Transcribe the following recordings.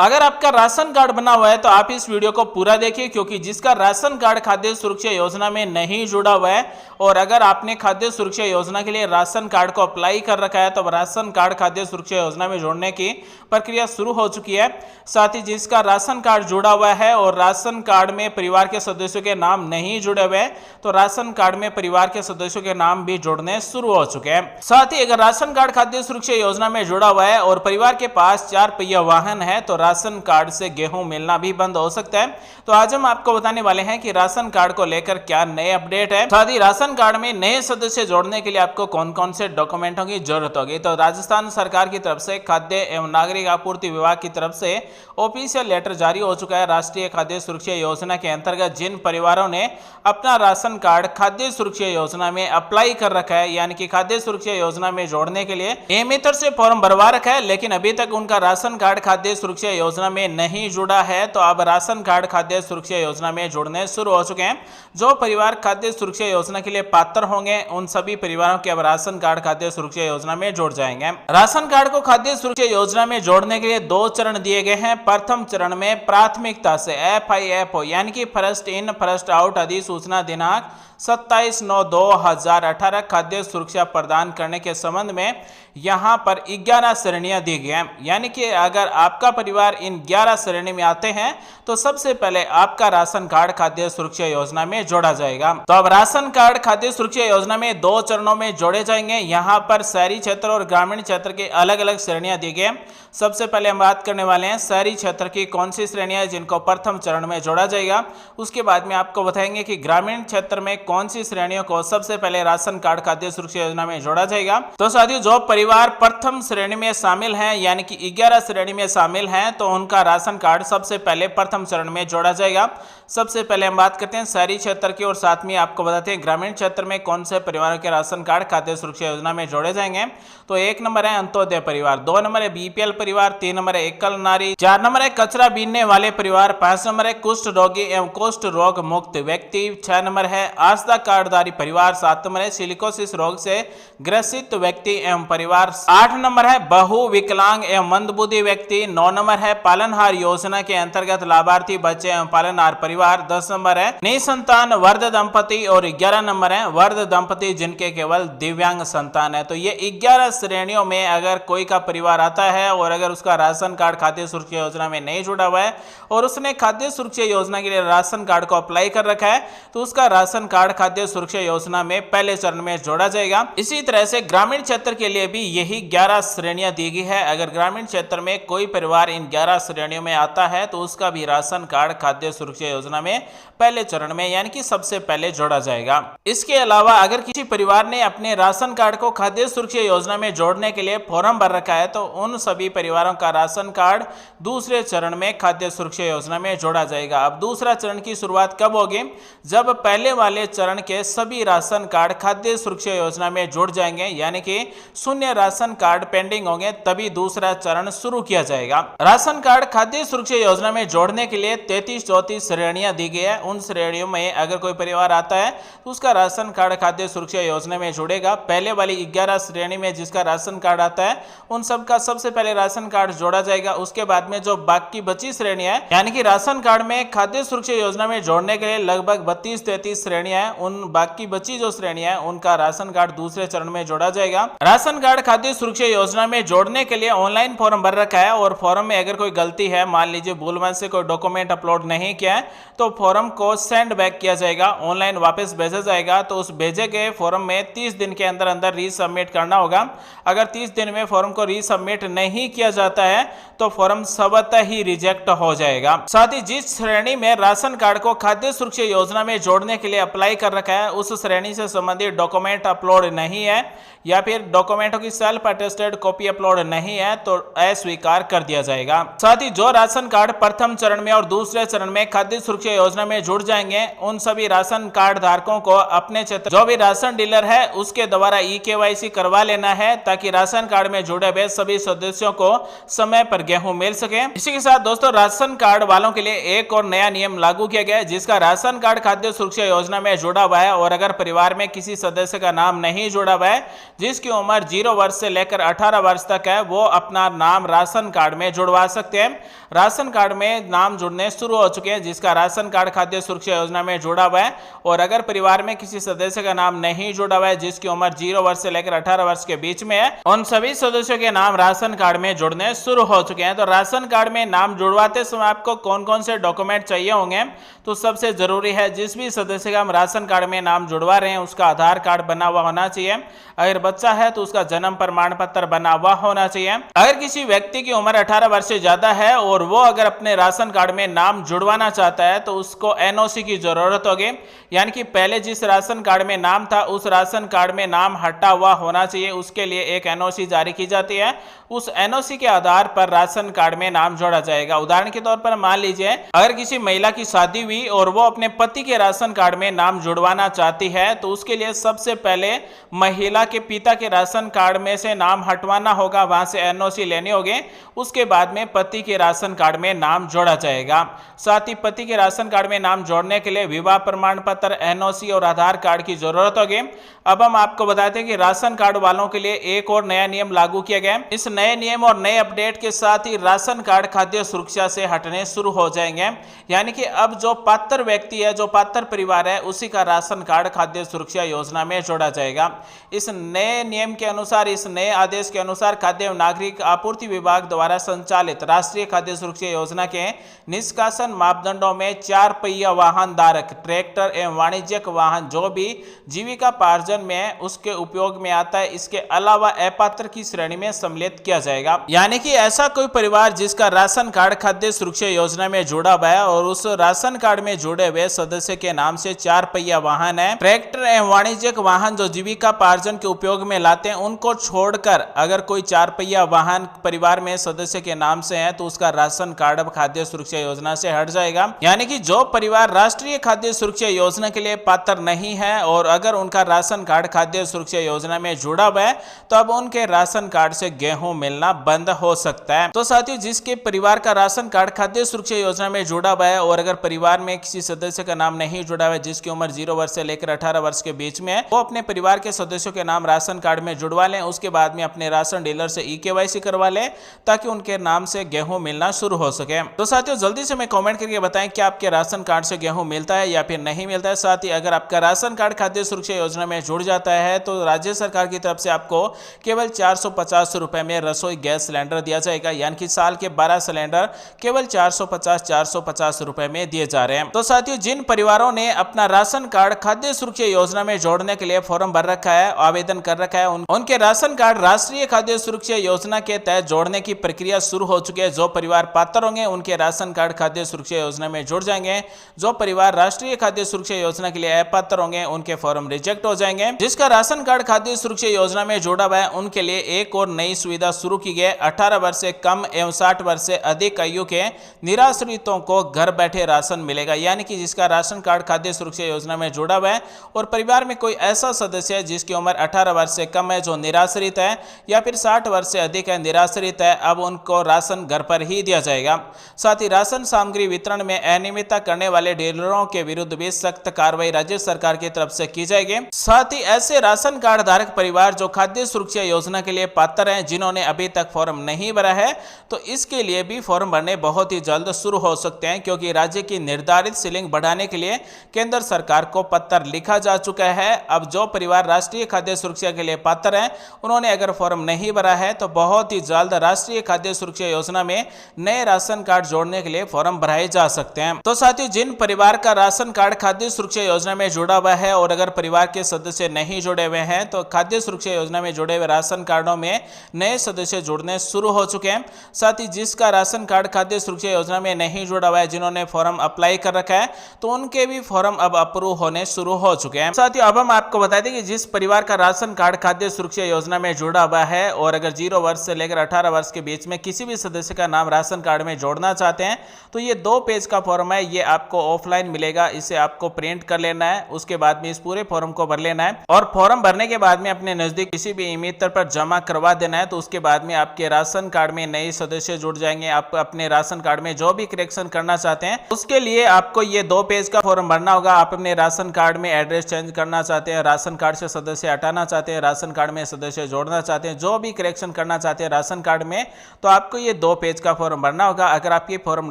अगर आपका ration card बना हुआ है तो आप इस वीडियो को पूरा देखिए, क्योंकि जिसका राशन कार्ड खाद्य सुरक्षा योजना में नहीं जुड़ा हुआ है और अगर आपने खाद्य सुरक्षा योजना के लिए राशन कार्ड को अप्लाई कर रखा है तो राशन कार्ड खाद्य सुरक्षा योजना में जोड़ने की प्रक्रिया शुरू हो चुकी है। साथ ही जिसका राशन कार्ड जुड़ा हुआ है और राशन कार्ड में परिवार के सदस्यों के नाम नहीं जुड़े हुए तो राशन कार्ड में परिवार के सदस्यों के नाम भी जोड़ने शुरू हो चुके हैं। साथ ही अगर राशन कार्ड खाद्य सुरक्षा योजना में जुड़ा हुआ है और परिवार के पास 4 पहिया वाहन है तो राशन कार्ड से गेहूं मिलना भी बंद हो सकता है। तो आज हम आपको बताने वाले हैं कि राशन कार्ड को लेकर क्या नए अपडेट है। साथ ही राशन कार्ड में नए सदस्य जोड़ने के लिए आपको कौन कौन से डॉक्यूमेंटों की जरूरत होगी। तो राजस्थान सरकार की तरफ से खाद्य एवं नागरिक आपूर्ति विभाग की तरफ से ऑफिशियल लेटर जारी हो चुका है। राष्ट्रीय खाद्य सुरक्षा योजना के अंतर्गत जिन परिवारों ने अपना राशन कार्ड खाद्य सुरक्षा योजना में अप्लाई कर रखा है, यानी कि खाद्य सुरक्षा योजना में जोड़ने के लिए ए-मित्र से फॉर्म भरवा रखा है, लेकिन अभी तक उनका राशन कार्ड खाद्य सुरक्षा योजना में नहीं जुड़ा है, तो अब राशन कार्ड खाद्य सुरक्षा योजना में जुड़ने शुरू हो चुके हैं। जो परिवार खाद्य सुरक्षा योजना के लिए पात्र होंगे उन सभी परिवारों के अब राशन कार्ड खाद्य सुरक्षा योजना में जुड़ जाएंगे। राशन कार्ड को खाद्य सुरक्षा योजना में जोड़ने के लिए 2 चरण दिए गए हैं। प्रथम चरण में प्राथमिकता से FIFO यानी कि फर्स्ट इन फर्स्ट आउट अधिसूचना दिनांक 27/9/2018 खाद्य सुरक्षा प्रदान करने के संबंध में यहां पर 11 श्रेणियां दी गई हैं। यानी कि अगर आपका परिवार इन 11 श्रेणी में आते हैं तो सबसे पहले आपका राशन कार्ड खाद्य सुरक्षा योजना में जोड़ा जाएगा। तो अब राशन कार्ड खाद्य सुरक्षा योजना में 2 चरणों में जोड़े जाएंगे। यहां पर शहरी क्षेत्र और ग्रामीण क्षेत्र के अलग अलग श्रेणियां दी गई। सबसे पहले हम बात करने वाले हैं शहरी क्षेत्र की कौन सी श्रेणियां जिनको प्रथम चरण में जोड़ा जाएगा। उसके बाद में आपको बताएंगे कि ग्रामीण क्षेत्र में कौन सी श्रेणियों को सबसे पहले राशन कार्ड खाद्य सुरक्षा योजना में जोड़ा जाएगा। तो साथियों, जो परिवार प्रथम श्रेणी में शामिल हैं यानी कि 11 श्रेणी में शामिल हैं तो उनका राशन कार्ड सबसे पहले प्रथम चरण में जोड़ा जाएगा। सबसे पहले हम बात करते हैं शहरी क्षेत्र की और साथ में आपको बताते हैं ग्रामीण क्षेत्र में कौन से परिवारों के राशन कार्ड खाद्य सुरक्षा योजना में जोड़े जाएंगे। तो 1 नंबर है अंत्योदय परिवार, 2 नंबर है BPL परिवार, 3 नंबर है एकल नारी, 4 नंबर है कचरा बीनने वाले परिवार, 5 नंबर है कुष्ठ रोगी एवं कुष्ठ रोग मुक्त व्यक्ति, 6 नंबर है आस्था कार्डधारी परिवार, 7 नंबर है सिलिकोसिस रोग से ग्रसित व्यक्ति एवं परिवार, 8 नंबर है बहु विकलांग एवं मंदबुद्धि व्यक्ति, 9 नंबर है पालनहार योजना के अंतर्गत लाभार्थी बच्चे एवं पालनहार परिवार, 10 नंबर है निसंतान वर्ध दंपति और 11 नंबर है वर्ध दंपति जिनके केवल दिव्यांग संतान है। तो ये 11 श्रेणियों में अगर कोई का परिवार आता है और अगर उसका राशन कार्ड खाद्य सुरक्षा योजना में नहीं जुड़ा हुआ है और उसने खाद्य सुरक्षा योजना के लिए राशन कार्ड को अप्लाई कर रखा है तो उसका राशन कार्ड खाद्य सुरक्षा योजना में पहले चरण में जोड़ा जाएगा। इसी तरह से ग्रामीण क्षेत्र के लिए भी यही 11 श्रेणियां दी गई है। अगर ग्रामीण क्षेत्र में कोई परिवार इन 11 श्रेणियों में आता है तो उसका भी राशन कार्ड खाद्य सुरक्षा योजना में पहले चरण में यानी कि सबसे पहले जोड़ा जाएगा। इसके अलावा अगर किसी परिवार ने अपने राशन कार्ड को खाद्य सुरक्षा योजना में जोड़ने के लिए फॉर्म भर रखा है तो उन सभी परिवारों का राशन कार्ड दूसरे चरण में खाद्य सुरक्षा योजना में जोड़ा जाएगा। अब दूसरा चरण की शुरुआत कब होगी? जब पहले वाले चरण के सभी राशन कार्ड खाद्य सुरक्षा योजना में जुड़ जाएंगे यानी कि 0 राशन कार्ड पेंडिंग होंगे तभी दूसरा चरण शुरू किया जाएगा। राशन कार्ड खाद्य सुरक्षा योजना में जोड़ने के लिए 33-34 श्रेणियां दी गई है। उन श्रेणियों में अगर कोई परिवार आता है तो उसका राशन कार्ड खाद्य सुरक्षा योजना में जुड़ेगा। पहले वाली 11 श्रेणी में जिसका राशन कार्ड आता है उन सबका सबसे पहले राशन कार्ड जोड़ा जाएगा। उसके बाद में जो बाकी बची श्रेणियां है यानी कि राशन कार्ड में खाद्य सुरक्षा योजना में जोड़ने के लिए लगभग 32-33 श्रेणियां हैं, उन बाकी बची जो श्रेणियां हैं उनका राशन कार्ड दूसरे चरण में जोड़ा जाएगा। राशन कार्ड खाद्य सुरक्षा योजना में जोड़ने के लिए ऑनलाइन फॉर्म भर रखा है और फॉर्म में अगर कोई गलती है, मान लीजिए भूलवश से कोई डॉक्यूमेंट अपलोड नहीं किया है तो फॉर्म को सेंड बैक किया जाएगा, ऑनलाइन वापस भेजा जाएगा। तो उस भेजे गए फॉर्म में 30 दिन के अंदर अंदर रीसबमिट करना होगा। अगर 30 दिन में फॉर्म को रीसबमिट नहीं किया जाता है तो फॉर्म स्वतः ही रिजेक्ट हो जाएगा। साथ ही जिस श्रेणी में राशन कार्ड को खाद्य सुरक्षा योजना में जोड़ने के लिए अप्लाई कर रखा है उस श्रेणी से संबंधित डॉक्यूमेंट अपलोड नहीं है या फिर डॉक्यूमेंटों की सेल्फ अटेस्टेड कॉपी अपलोड नहीं है तो अस्वीकार कर दिया जाएगा। साथ ही जो राशन कार्ड प्रथम चरण में और दूसरे चरण में खाद्य सुरक्षा योजना में जुड़ जाएंगे उन सभी राशन कार्ड धारकों को अपने क्षेत्र जो भी राशन डीलर है उसके द्वारा EKYC करवा लेना है ताकि राशन कार्ड में जुड़े हुए सभी सदस्यों को को समय पर गेहूं मिल सके। इसी के साथ दोस्तों राशन कार्ड वालों के लिए एक और नया नियम लागू किया गया है, जिसका राशन कार्ड खाद्य सुरक्षा योजना में जुड़ा हुआ है और अगर परिवार में किसी सदस्य का नाम नहीं जुड़ा हुआ है, जिसकी उम्र 0 वर्ष से लेकर 18 वर्ष तक है, वो अपना नाम राशन कार्ड में जुड़वा सकते हैं। राशन कार्ड में नाम जुड़ने शुरू हो चुके हैं, जिसका राशन कार्ड खाद्य सुरक्षा योजना में जुड़ा हुआ है और अगर परिवार में किसी सदस्य का नाम नहीं जुड़ा हुआ है, जिसकी उम्र 0 वर्ष से लेकर 18 वर्ष के बीच में है, उन सभी सदस्यों के नाम राशन कार्ड में जुड़ने शुरू हो चुके हैं। तो राशन कार्ड में नाम जुड़वाते समय आपको कौन कौन से डॉक्यूमेंट चाहिए होंगे, तो सबसे जरूरी है जिस भी सदस्य का हम राशन कार्ड में नाम जुड़वा रहे हैं उसका आधार कार्ड बना हुआ होना चाहिए। अगर बच्चा है तो उसका जन्म प्रमाण पत्र बना हुआ होना चाहिए। अगर किसी व्यक्ति की उम्र 18 वर्ष से ज्यादा है और वो अगर अपने राशन कार्ड में नाम जुड़वाना चाहता है तो उसको एनओसी की जरूरत होगी, यानी कि पहले जिस राशन कार्ड में नाम था उस राशन कार्ड में नाम हटा हुआ होना चाहिए। उसके लिए एक एनओसी जारी की जाती है, उस एनओसी के आधार पर राशन कार्ड में नाम जोड़ा जाएगा। उदाहरण के तौर पर मान लीजिए अगर किसी महिला की शादी हुई और वो अपने पति के राशन कार्ड में नाम जुड़वाना चाहती है तो उसके लिए सबसे पहले महिला के पिता के राशन कार्ड में से नाम हटवाना होगा, वहां से एनओसी लेनी होगी। उसके बाद में पति के राशन कार्ड में नाम जोड़ा जाएगा। साथ ही पति के राशन कार्ड में नाम जोड़ने के लिए विवाह प्रमाण पत्र, एनओसी और आधार कार्ड की जरूरत होगी। अब हम आपको बताते हैं कि राशन कार्ड वालों के लिए एक और नया नियम लागू किया गया है। इस नए नियम और नए अपडेट के साथ ही राशन कार्ड खाद्य सुरक्षा से हटने शुरू हो जाएंगे, यानी कि अब जो पात्र व्यक्ति है, जो पात्र परिवार है, उसी का राशन कार्ड खाद्य सुरक्षा योजना में जोड़ा जाएगा। इस नए नियम के अनुसार, इस नए आदेश के अनुसार खाद्य एवं नागरिक आपूर्ति विभाग द्वारा संचालित राष्ट्रीय खाद्य सुरक्षा योजना के निष्कासन मापदंडों में 4 पहिया वाहन धारक, ट्रैक्टर एवं वाणिज्यिक वाहन जो भी जीविकापार्जन में उसके उपयोग में आता है, इसके अलावा अपात्र की श्रेणी में सम्मिलित किया जाएगा। यानी कि ऐसा कोई परिवार जिसका राशन कार्ड खाद्य सुरक्षा योजना में जुड़ा हुआ है और उस राशन कार्ड में जुड़े हुए सदस्य के नाम से 4 पहिया वाहन है, ट्रैक्टर एवं वाणिज्यिक वाहन जो जीविकापार्जन के उपयोग में लाते हैं, उनको छोड़कर अगर कोई 4 पहिया वाहन परिवार में सदस्य के नाम से है तो उसका राशन कार्ड अब खाद्य सुरक्षा योजना से हट जाएगा। यानी कि जो परिवार राष्ट्रीय खाद्य सुरक्षा योजना के लिए पात्र नहीं है और अगर उनका राशन कार्ड खाद्य सुरक्षा योजना में जुड़ा हुआ है तो अब उनके राशन कार्ड से गेहूं मिलना बंद हो सकता है। तो साथियों, जिसके परिवार का राशन कार्ड खाद्य सुरक्षा योजना में जुड़ा हुआ है और अगर परिवार में किसी सदस्य का नाम नहीं जुड़ा हुआ है, जिसकी उम्र 0 वर्ष से लेकर 18 वर्ष के बीच में है, वो अपने परिवार के सदस्यों के नाम राशन कार्ड में जुड़वा लें। उसके बाद में अपने राशन डीलर से ई-केवाईसी करवा लें ताकि उनके नाम से गेहूं मिलना शुरू हो सके। तो साथियों, जल्दी से हमें कमेंट करके बताएं कि आपके राशन कार्ड से गेहूं मिलता है या फिर नहीं मिलता है। साथ ही अगर आपका राशन कार्ड खाद्य सुरक्षा योजना में जुड़ जाता है तो राज्य सरकार की तरफ से आपको केवल 450 रुपए में रसोई गैस सिलेंडर दिया जाएगा, यानी कि साल के 12 सिलेंडर केवल 450 रुपए में दिए जा रहे हैं। तो साथियों, जिन परिवारों ने अपना राशन कार्ड खाद्य सुरक्षा योजना में जोड़ने के लिए फॉर्म भर रखा है, आवेदन कर रखा है, उनके राशन कार्ड राष्ट्रीय खाद्य सुरक्षा योजना के तहत जोड़ने की प्रक्रिया शुरू हो चुकी है। जो परिवार पात्र होंगे उनके राशन कार्ड खाद्य सुरक्षा योजना में जुड़ जाएंगे। जो परिवार राष्ट्रीय खाद्य सुरक्षा योजना के लिए अपात्र होंगे उनके फॉर्म रिजेक्ट हो जाएंगे। जिसका राशन कार्ड खाद्य सुरक्षा योजना में जोड़ा हुआ है उनके लिए एक और नई सुविधा शुरू की गई। 18 वर्ष से कम एवं 60 वर्ष से अधिक आयु के निराश्रितों को घर बैठे राशन मिलेगा। यानी कि जिसका राशन कार्ड खाद्य सुरक्षा योजना में जुड़ा हुआ है और परिवार में कोई ऐसा सदस्य है जिसकी उम्र 18 वर्ष से कम है, जो निराश्रित है, या फिर 60 वर्ष से अधिक है, निराश्रित है, अब उनको राशन घर पर ही दिया जाएगा। साथ ही राशन सामग्री वितरण में अनियमितता करने वाले डीलरों के विरुद्ध भी सख्त कार्रवाई राज्य सरकार की तरफ से की जाएगी। साथ ही ऐसे राशन कार्ड धारक परिवार जो खाद्य सुरक्षा योजना के लिए पात्र हैं, जिन्होंने अभी तक फॉर्म नहीं भरा है, तो इसके लिए भी फॉर्म भरने बहुत ही जल्द शुरू हो सकते हैं, क्योंकि राज्य की निर्धारित सीलिंग बढ़ाने के लिए केंद्र सरकार को पत्र लिखा जा चुका है। अब जो परिवार राष्ट्रीय खाद्य सुरक्षा के लिए पात्र हैं, उन्होंने अगर फॉर्म नहीं भरा है तो बहुत ही जल्द राष्ट्रीय खाद्य सुरक्षा योजना में नए राशन कार्ड जोड़ने के लिए फॉर्म भराए जा सकते हैं। तो साथियों, जिन परिवार का राशन कार्ड खाद्य सुरक्षा योजना में जुड़ा हुआ है और अगर परिवार के सदस्य नहीं जुड़े हुए हैं तो खाद्य सुरक्षा योजना में जुड़े हुए राशन कार्डों में नए सदस्य जुड़ने शुरू हो चुके हैं। साथ ही जिसका राशन कार्ड खाद्य सुरक्षा योजना में नहीं जुड़ा हुआ है, जिन्होंने फॉर्म अप्लाई कर रखा है, तो उनके भी फॉर्म अब अप्रूव होने शुरू हो चुके हैं। साथ ही अब हम आपको बता दें कि जिस परिवार का राशन कार्ड खाद्य सुरक्षा योजना में जुड़ा हुआ है और अगर 0 वर्ष से लेकर 18 वर्ष के बीच में किसी भी सदस्य का नाम राशन कार्ड में जोड़ना चाहते हैं तो ये 2 पेज का फॉर्म है, ये आपको ऑफलाइन मिलेगा। इसे आपको प्रिंट कर लेना है, उसके बाद में इस पूरे फॉर्म को भर लेना है और फॉर्म भरने के बाद में अपने नजदीक किसी भी ई-मित्र पर जमा करवा देना है। तो उसके बाद में आपके राशन कार्ड में नए सदस्य जुड़ जाएंगे। आप अपने राशन कार्ड में जो भी करेक्शन करना चाहते हैं उसके लिए आपको ये 2 पेज का फॉर्म भरना होगा। आप अपने राशन कार्ड में एड्रेस चेंज करना चाहते हैं, राशन कार्ड से सदस्य हटाना चाहते हैं, राशन कार्ड में सदस्य जोड़ना चाहते हैं, जो भी करेक्शन करना चाहते हैं राशन कार्ड में, तो आपको ये 2 पेज का फॉर्म भरना होगा। अगर आप ये फॉर्म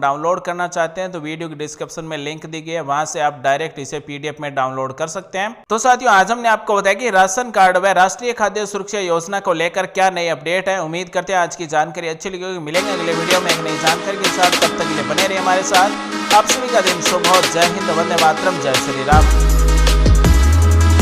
डाउनलोड करना चाहते हैं तो वीडियो के डिस्क्रिप्शन में लिंक दी गई है, वहां से आप डायरेक्ट इसे पीडीएफ में डाउनलोड कर सकते हैं। तो साथियों, आज हमने आपको बताया कि राशन कार्ड व राष्ट्रीय खाद्य सुरक्षा योजना को लेकर क्या नई अपडेट है। उम्मीद करते हैं आज की जानकारी अच्छी लगी होगी। मिलेंगे अगले वीडियो में एक नई जानकारी के साथ, तब तक के लिए बने रहिए हमारे साथ। आप सभी का दिन शुभ हो। जय हिंद, वंदे मातरम, जय श्री राम।